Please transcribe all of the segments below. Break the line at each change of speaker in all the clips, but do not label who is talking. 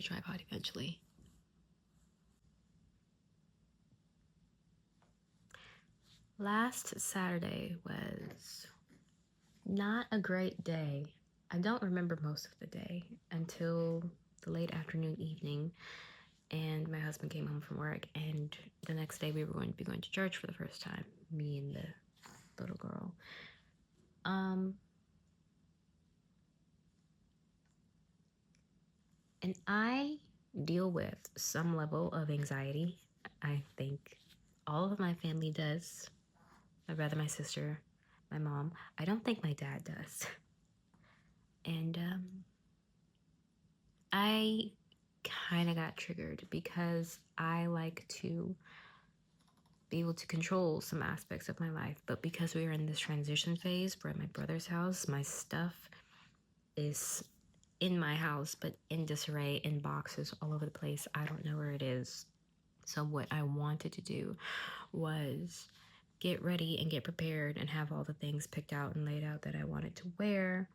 tripod eventually. Last Saturday was not a great day. I don't remember most of the day until the late afternoon, evening, and my husband came home from work, and the next day we were going to be going to church for the first time, me and the little girl. And I deal with some level of anxiety. I think all of my family does. My brother, my sister, my mom. I don't think my dad does. And I kind of got triggered because I like to be able to control some aspects of my life. But because we are in this transition phase, we're at my brother's house, my stuff is in my house, but in disarray, in boxes all over the place. I don't know where it is. So what I wanted to do was get ready and get prepared and have all the things picked out and laid out that I wanted to wear,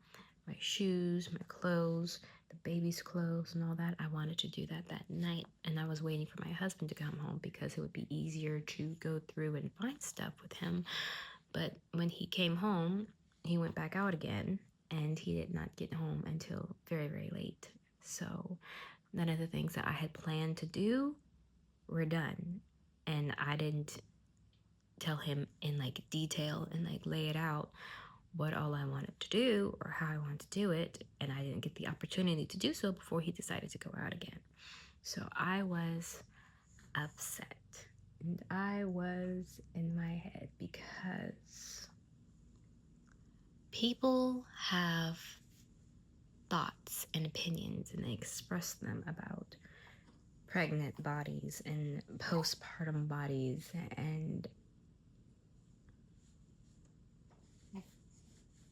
my shoes, my clothes, the baby's clothes and all that. I wanted to do that night, and I was waiting for my husband to come home because it would be easier to go through and find stuff with him. But when he came home, he went back out again, and he did not get home until very, very late. So none of the things that I had planned to do were done, and I didn't tell him in detail and lay it out what all I wanted to do or how I wanted to do it, and I didn't get the opportunity to do so before he decided to go out again. So I was upset, and I was in my head because people have thoughts and opinions, and they express them about pregnant bodies and postpartum bodies, and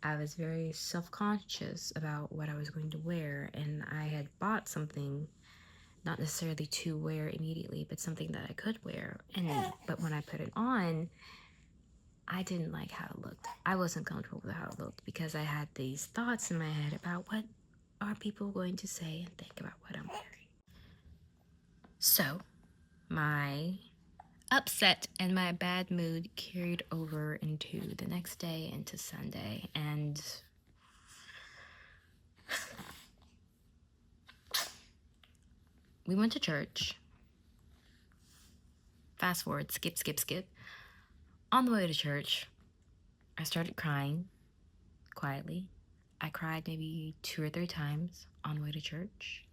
I was very self-conscious about what I was going to wear, and I had bought something, not necessarily to wear immediately, but something that I could wear. But when I put it on, I didn't like how it looked. I wasn't comfortable with how it looked because I had these thoughts in my head about what are people going to say and think about what I'm wearing. So my upset and my bad mood carried over into the next day, into Sunday, and we went to church. Fast forward, skip. On the way to church, I started crying quietly. I cried maybe 2 or 3 times on the way to church.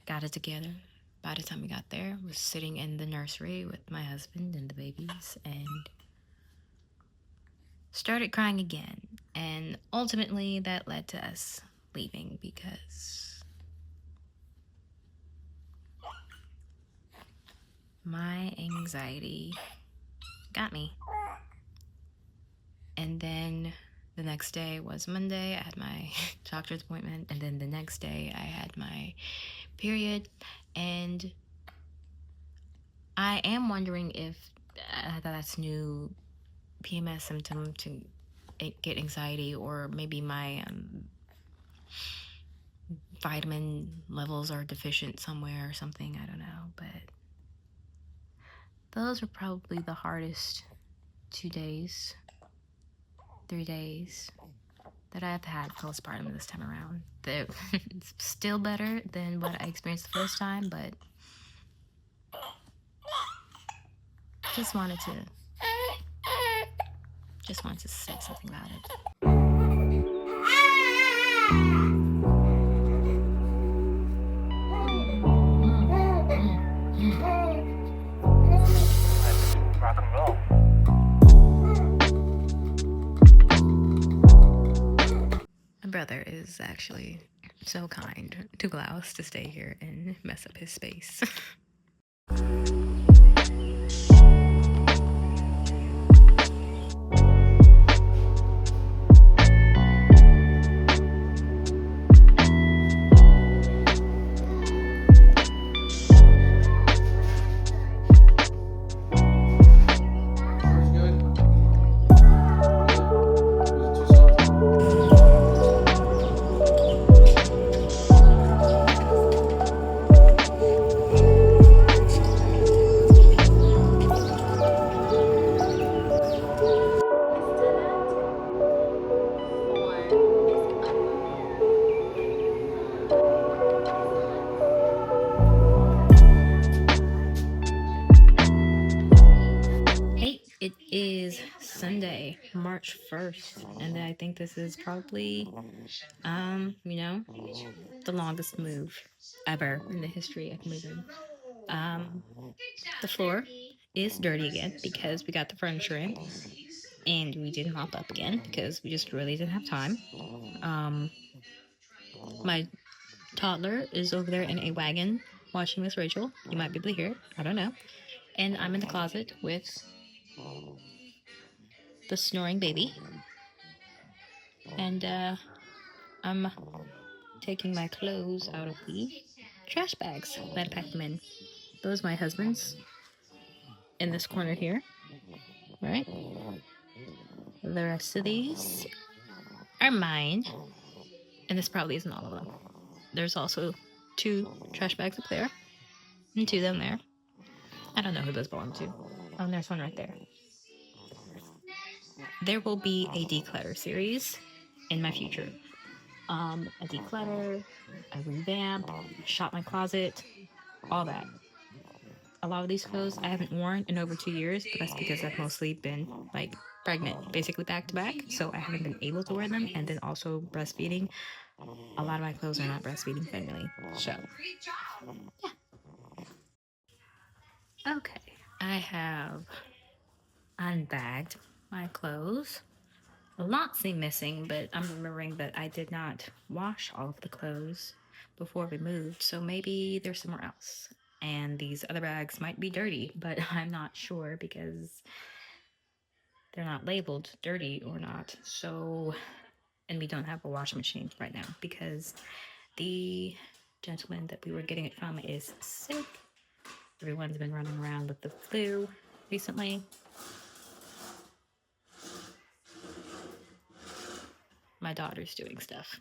Got it together. By the time we got there, I was sitting in the nursery with my husband and the babies, and started crying again. And ultimately, that led to us leaving because my anxiety got me. And then the next day was Monday. I had my doctor's appointment, and then the next day I had my period. And I am wondering if that's new PMS symptom to get anxiety, or maybe my vitamin levels are deficient somewhere or something. I don't know, but those were probably the hardest 2 days, 3 days that I've had postpartum this time around. It's still better than what I experienced the first time, but just wanted to say something about it.
Rock and roll.
My brother is actually so kind to allow us to stay here and mess up his space. Sunday, March 1st. And I think this is probably, you know, the longest move ever in the history of moving. The floor is dirty again because we got the furniture in and we didn't mop up again because we just really didn't have time. My toddler is over there in a wagon watching Miss Rachel. You might be able to hear it. I don't know. And I'm in the closet with the snoring baby. And I'm taking my clothes out of the trash bags that I packed them in. Those are my husband's in this corner here, right? The rest of these are mine. And this probably isn't all of them. There's also 2 trash bags up there and 2 down there. I don't know who those belong to. Oh, and there's one right there. There will be a declutter series in my future. A declutter, a revamp, shop my closet, all that. A lot of these clothes I haven't worn in over 2 years, but that's because I've mostly been like pregnant, basically back to back. So I haven't been able to wear them, and then also breastfeeding. A lot of my clothes are not breastfeeding friendly. So yeah. Okay, I have unbagged my clothes. A lot seem missing, but I'm remembering that I did not wash all of the clothes before we moved, so maybe they're somewhere else. And these other bags might be dirty, but I'm not sure because they're not labeled dirty or not. So, and we don't have a washing machine right now because the gentleman that we were getting it from is sick. Everyone's been running around with the flu recently. My daughter's doing stuff.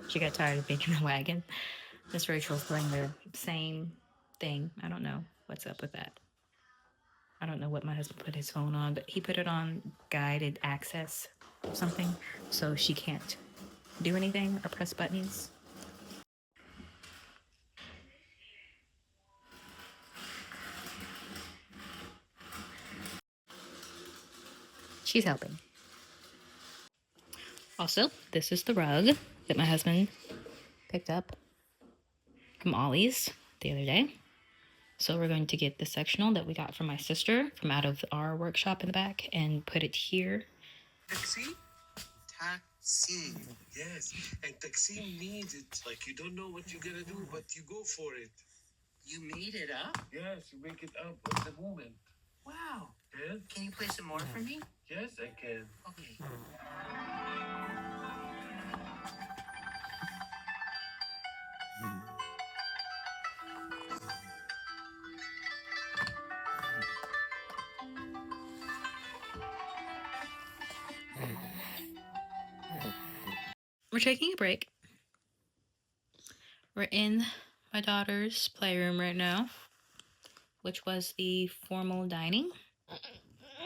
She got tired of being in the wagon. Miss Rachel's playing the same thing. I don't know what's up with that. I don't know what my husband put his phone on, but he put it on guided access or something, so she can't do anything or press buttons. She's helping. Also, this is the rug that my husband picked up from Ollie's the other day. So we're going to get the sectional that we got from my sister from out of our workshop in the back and put it here.
Taxi? Taxi. Yes. And taxi means it's like you don't know what you're gonna do, but you go for it. You made it up? Yes, you make it up at the moment. Wow. Yes? Can you play some more for me? Yes, I can. Okay.
We're taking a break. We're in my daughter's playroom right now, which was the formal dining.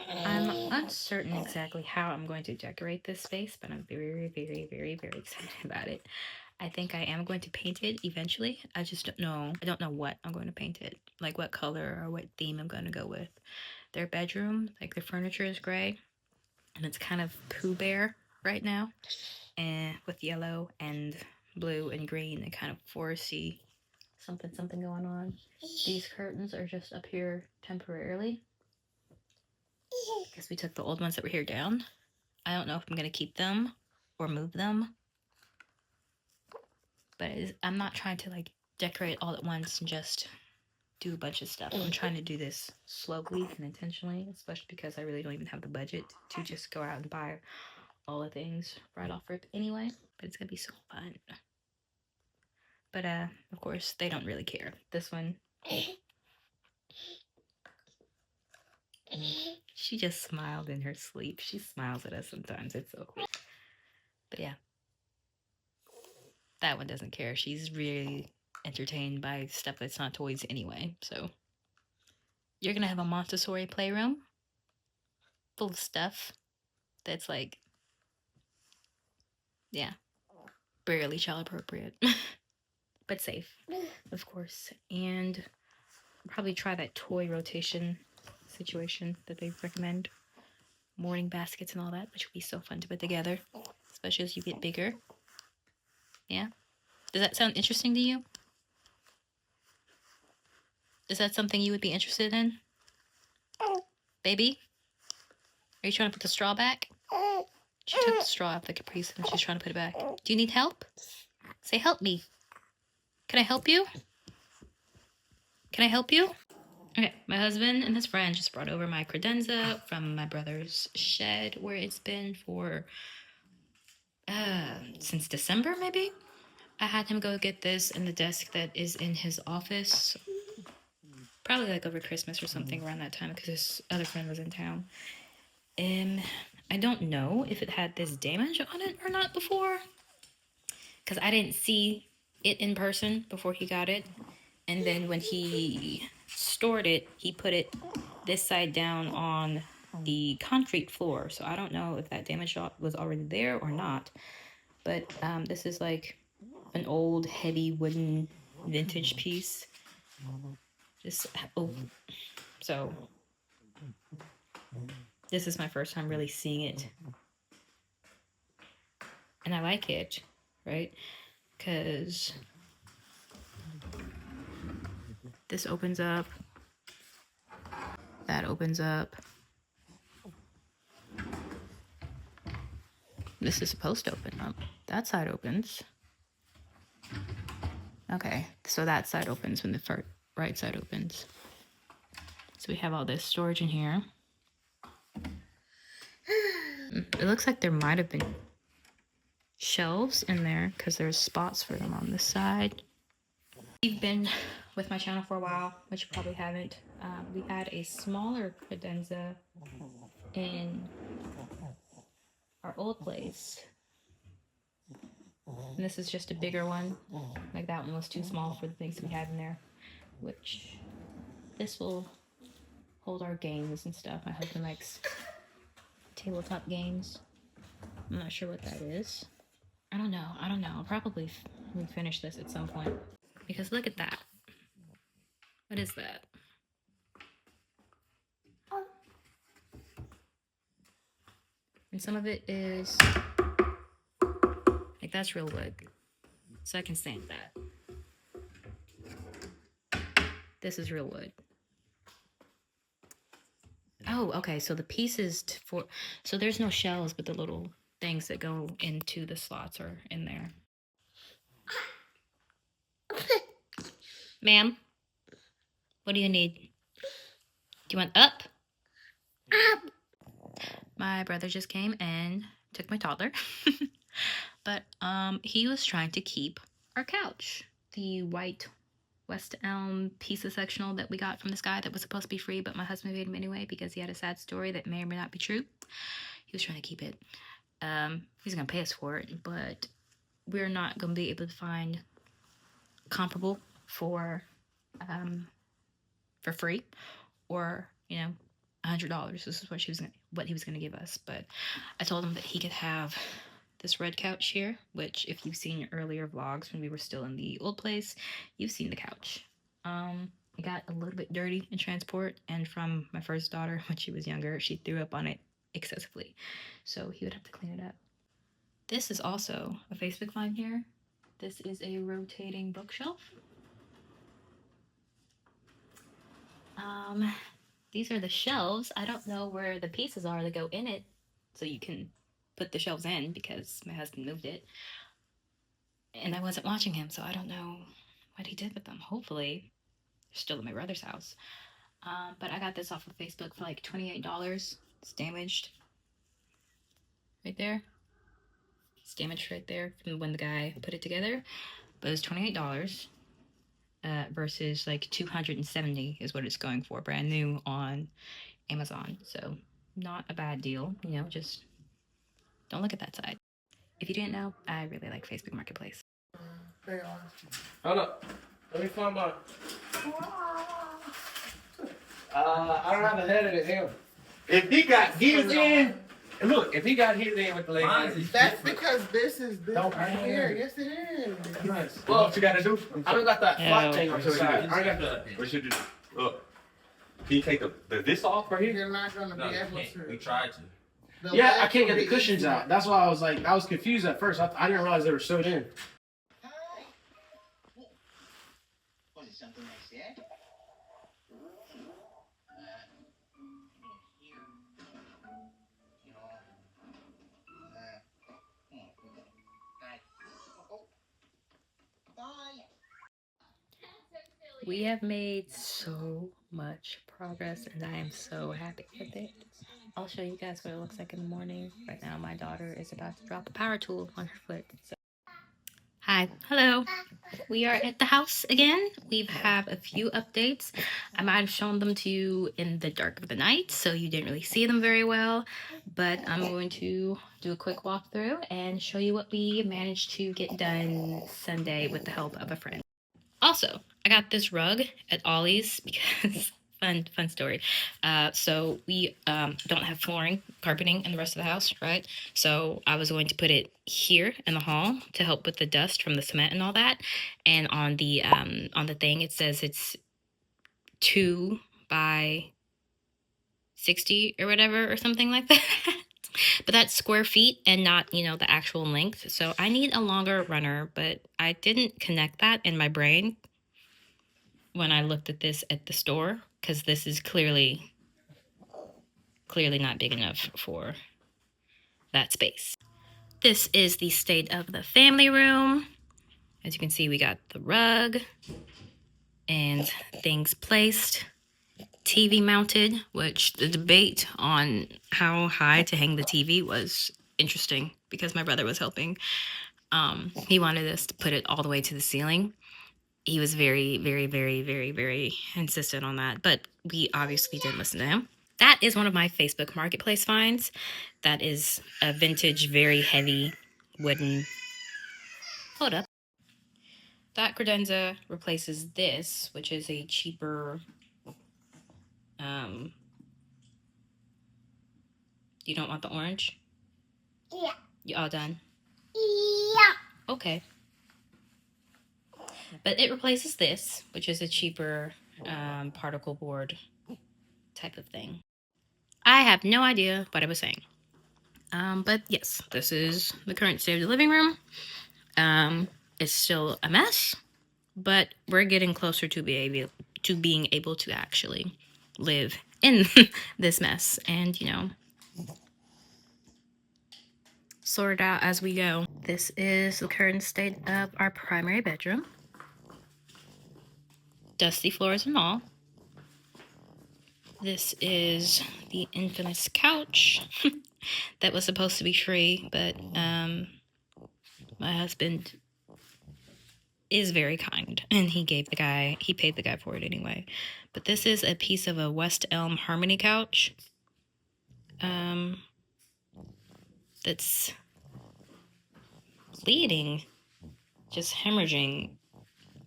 I'm uncertain exactly how I'm going to decorate this space, but I'm very, very, very, very excited about it. I think I am going to paint it eventually. I just don't know. I don't know what I'm going to paint it, like what color or what theme I'm going to go with. Their bedroom, like the furniture is gray, and it's kind of Pooh Bear right now, and with yellow and blue and green and kind of foresty something going on. These curtains are just up here temporarily because we took the old ones that were here down. I don't know if I'm going to keep them or move them, but I'm not trying to like decorate all at once and just do a bunch of stuff. I'm trying to do this slowly and intentionally, especially because I really don't even have the budget to just go out and buy all the things right off rip anyway, but it's going to be so fun. But of course, they don't really care. This one, she just smiled in her sleep. She smiles at us sometimes. It's so cool. But yeah, that one doesn't care. She's really entertained by stuff that's not toys anyway. So you're gonna have a Montessori playroom full of stuff that's like, yeah, barely child appropriate, but safe, of course. And probably try that toy rotation situation that they recommend. morning baskets and all that, which will be so fun to put together, especially as you get bigger. Yeah? Does that sound interesting to you? Is that something you would be interested in? Baby? Are you trying to put the straw back? She took the straw out the Caprice and she's trying to put it back. Do you need help? Say, help me. Can I help you? Can I help you? Okay, my husband and his friend just brought over my credenza from my brother's shed where it's been for since December, maybe? I had him go get this in the desk that is in his office. Probably like over Christmas or something around that time because his other friend was in town. I don't know if it had this damage on it or not before. Because I didn't see it in person before he got it. And then when he stored it, he put it this side down on the concrete floor. So I don't know if that damage was already there or not. But this is like an old, heavy wooden vintage piece. Just, oh, so this is my first time really seeing it. And I like it, right? Because this opens up. That opens up. This is supposed to open up. That side opens. Okay, so that side opens when the right side opens. So we have all this storage in here. It looks like there might have been shelves in there because there's spots for them on this side. If you've been with my channel for a while, which you probably haven't, we had a smaller credenza in our old place. And this is just a bigger one. Like that one was too small for the things we had in there. Which this will hold our games and stuff. My husband likes tabletop games. I'm not sure what that is. I don't know. I'll probably finish this at some point. Because look at that. What is that? And some of it is like that's real wood. So I can sand that. This is real wood. Oh, okay. So the pieces so there's no shells, but the little things that go into the slots are in there. Ma'am, what do you need? Do you want up? Up. My brother just came and took my toddler. But he was trying to keep our couch. The white West Elm pizza sectional that we got from this guy that was supposed to be free, but my husband made him anyway because he had a sad story that may or may not be true. He was trying to keep it. He's gonna pay us for it, but we're not gonna be able to find comparable for free, or $100. This is what he was gonna give us. But I told him that he could have this red couch here, which if you've seen earlier vlogs when we were still in the old place, you've seen the couch. It got a little bit dirty in transport, and from my first daughter when she was younger, she threw up on it excessively, so he would have to clean it up. This is also a Facebook find here. This is a rotating bookshelf. These are the shelves. I don't know where the pieces are that go in it, so you can put the shelves in because my husband moved it. And I wasn't watching him, so I don't know what he did with them. Hopefully, they're still at my brother's house. But I got this off of Facebook for like $28. It's damaged. Right there. It's damaged right there from when the guy put it together. But it was $28. Versus like $270 is what it's going for brand new on Amazon. So not a bad deal, just don't look at that side. If you didn't know, I really like Facebook Marketplace.
Hold up. Let me find my... I don't have a head of him. If he got his in... Look, if he got his in with the lady...
That's because this is this right here. Yes, it is.
Nice. Well, what you gotta do? I don't got that flat thing on the side.
I got that.
What should you do? Look. Can you take this off right here?
You're not going to be able to.
We tried to.
Yeah, I can't get the cushions out. That's why I was like, I was confused at first. I didn't realize they were sewed in.
Was it something I said? Here. You know. Bye. Oh. Bye.
We have made so much progress, and I am so happy with it. I'll show you guys what it looks like in the morning. Right now, my daughter is about to drop a power tool on her foot. So. Hi, hello. We are at the house again. We have a few updates. I might have shown them to you in the dark of the night, so you didn't really see them very well. But I'm going to do a quick walkthrough and show you what we managed to get done Sunday with the help of a friend. Also, I got this rug at Ollie's because fun story. So we don't have flooring, carpeting in the rest of the house, right? So I was going to put it here in the hall to help with the dust from the cement and all that. And on the thing, it says it's 2 by 60 or whatever or something like that. But that's square feet and not, the actual length. So I need a longer runner, but I didn't connect that in my brain when I looked at this at the store, because this is clearly not big enough for that space. This is the state of the family room. As you can see, we got the rug and things placed, TV mounted, which the debate on how high to hang the TV was interesting because my brother was helping. He wanted us to put it all the way to the ceiling. He was very, very, very, very, very insistent on that, but we obviously didn't listen to him. That is one of my Facebook Marketplace finds. That is a vintage, very heavy wooden. Hold up. That credenza replaces this, which is a cheaper. You don't want the orange?
Yeah.
You all done?
Yeah.
Okay. But it replaces this, which is a cheaper particle board type of thing. I have no idea what I was saying. But yes, this is the current state of the living room. It's still a mess, but we're getting closer to being able to actually live in this mess and, sort it out as we go. This is the current state of our primary bedroom. Dusty floors and all. This is the infamous couch that was supposed to be free, but my husband is very kind and he paid the guy for it anyway. But this is a piece of a West Elm Harmony couch that's bleeding, just hemorrhaging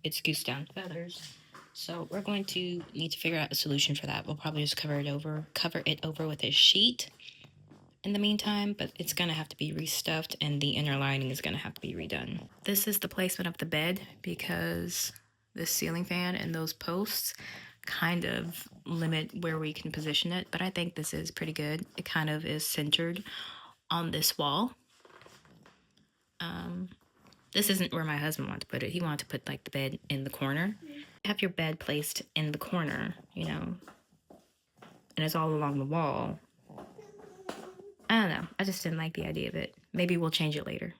its goose down feathers. So we're going to need to figure out a solution for that. We'll probably just cover it over with a sheet in the meantime, but it's going to have to be restuffed and the inner lining is going to have to be redone. This is the placement of the bed because this ceiling fan and those posts kind of limit where we can position it, but I think this is pretty good. It kind of is centered on this wall. This isn't where my husband wanted to put it. He wanted to put like the bed in the corner. Have your bed placed in the corner, and it's all along the wall. I don't know. I just didn't like the idea of it. Maybe we'll change it later,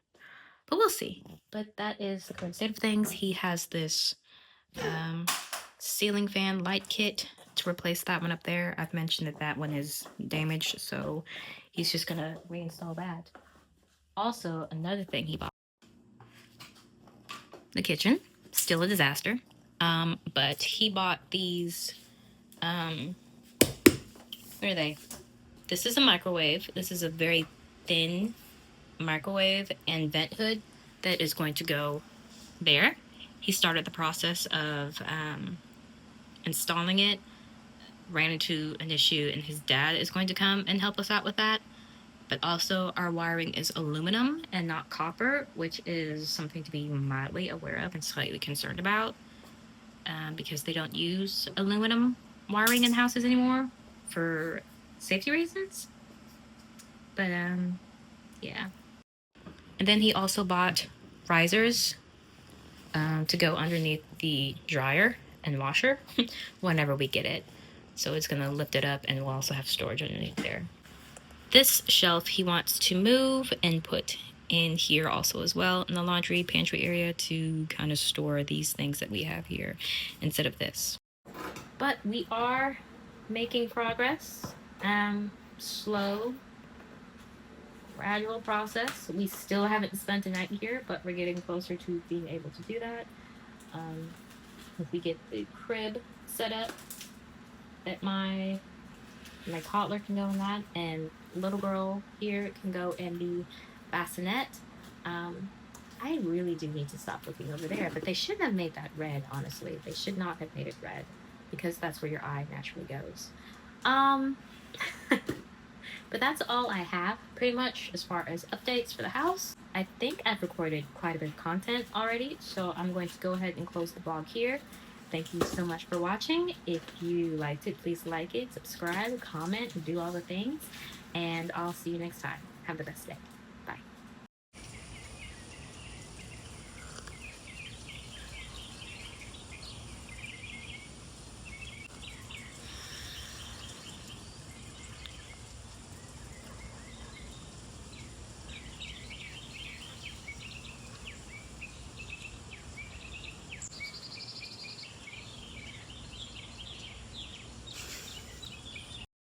but we'll see. But that is the current state of things. He has this ceiling fan light kit to replace that one up there. I've mentioned that one is damaged, so he's just gonna reinstall that. Also, another thing he bought. The kitchen, still a disaster. But he bought these, where are they? This is a microwave. This is a very thin microwave and vent hood that is going to go there. He started the process of installing it, ran into an issue, and his dad is going to come and help us out with that. But also our wiring is aluminum and not copper, which is something to be mildly aware of and slightly concerned about, because they don't use aluminum wiring in houses anymore for safety reasons. But yeah. And then he also bought risers to go underneath the dryer and washer whenever we get it. So it's gonna lift it up, and we'll also have storage underneath there. This shelf he wants to move and put in here also as well, in the laundry pantry area, to kind of store these things that we have here instead of this. But we are making progress. Slow, gradual process. We still haven't spent a night here, but we're getting closer to being able to do that. If we get the crib set up, that my toddler can go in that, and little girl here can go in the bassinet. I really do need to stop looking over there, but they shouldn't have made that red, honestly. They should not have made it red, because that's where your eye naturally goes. But that's all I have, pretty much, as far as updates for the house. I think I've recorded quite a bit of content already, so I'm going to go ahead and close the vlog here. Thank you so much for watching. If you liked it, please like it, subscribe, comment, and do all the things. And I'll see you next time. Have the best day.